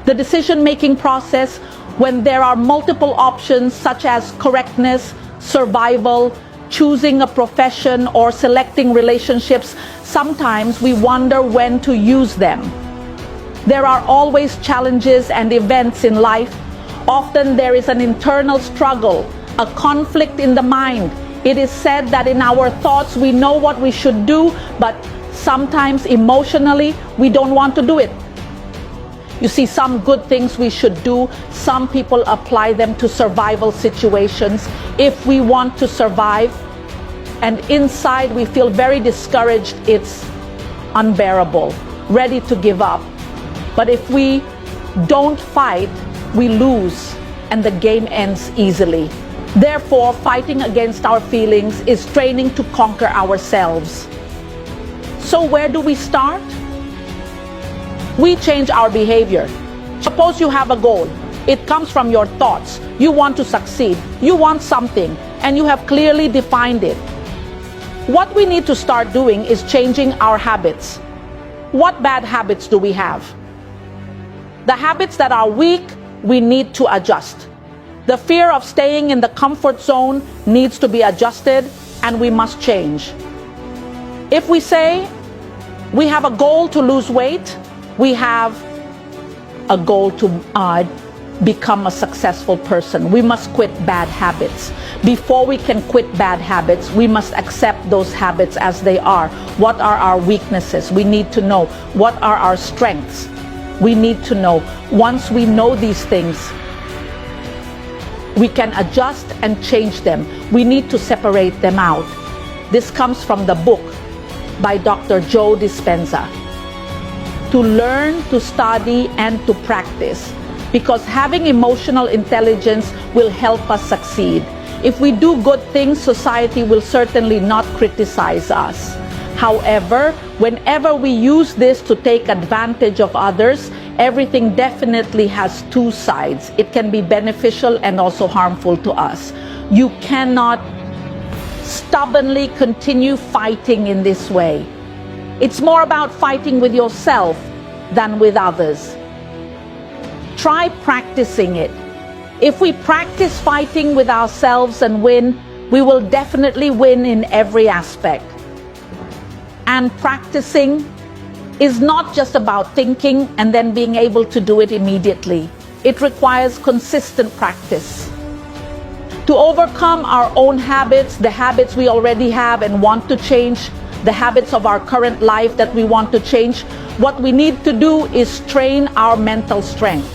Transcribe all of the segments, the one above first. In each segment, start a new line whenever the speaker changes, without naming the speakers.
The decision-making process, when there are multiple options such as correctness, survival, choosing a profession, or selecting relationships, sometimes we wonder when to use them. There are always challenges and events in life. Often there is an internal struggle, a conflict in the mind. It is said that in our thoughts we know what we should do, but sometimes emotionally we don't want to do it. You see, some good things we should do, some people apply them to survival situations. If we want to survive, and inside we feel very discouraged, it's unbearable, ready to give up. But if we don't fight, we lose, and the game ends easily. Therefore, fighting against our feelings is training to conquer ourselves. So where do we start? We change our behavior. Suppose you have a goal. It comes from your thoughts. You want to succeed. You want something, and you have clearly defined it. What we need to start doing is changing our habits. What bad habits do we have? The habits that are weak, we need to adjust. The fear of staying in the comfort zone needs to be adjusted, and we must change. If we say we have a goal to lose weight, we have a goal to become a successful person. We must quit bad habits. Before we can quit bad habits, we must accept those habits as they are. What are our weaknesses? We need to know. What are our strengths? We need to know. Once we know these things, we can adjust and change them. We need to separate them out. This comes from the book by Dr. Joe Dispenza. To learn, to study, and to practice, because having emotional intelligence will help us succeed. If we do good things, society will certainly not criticize us. However, whenever we use this to take advantage of others, everything definitely has two sides. It can be beneficial and also harmful to us. You cannot stubbornly continue fighting in this way. It's more about fighting with yourself than with others. Try practicing it. If we practice fighting with ourselves and win, we will definitely win in every aspect. And practicing is not just about thinking and then being able to do it immediately. It requires consistent practice. To overcome our own habits, the habits we already have and want to change, the habits of our current life that we want to change, what we need to do is train our mental strength.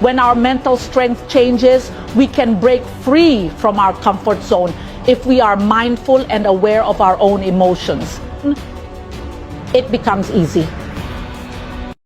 When our mental strength changes, we can break free from our comfort zone if we are mindful and aware of our own emotions. It becomes easy.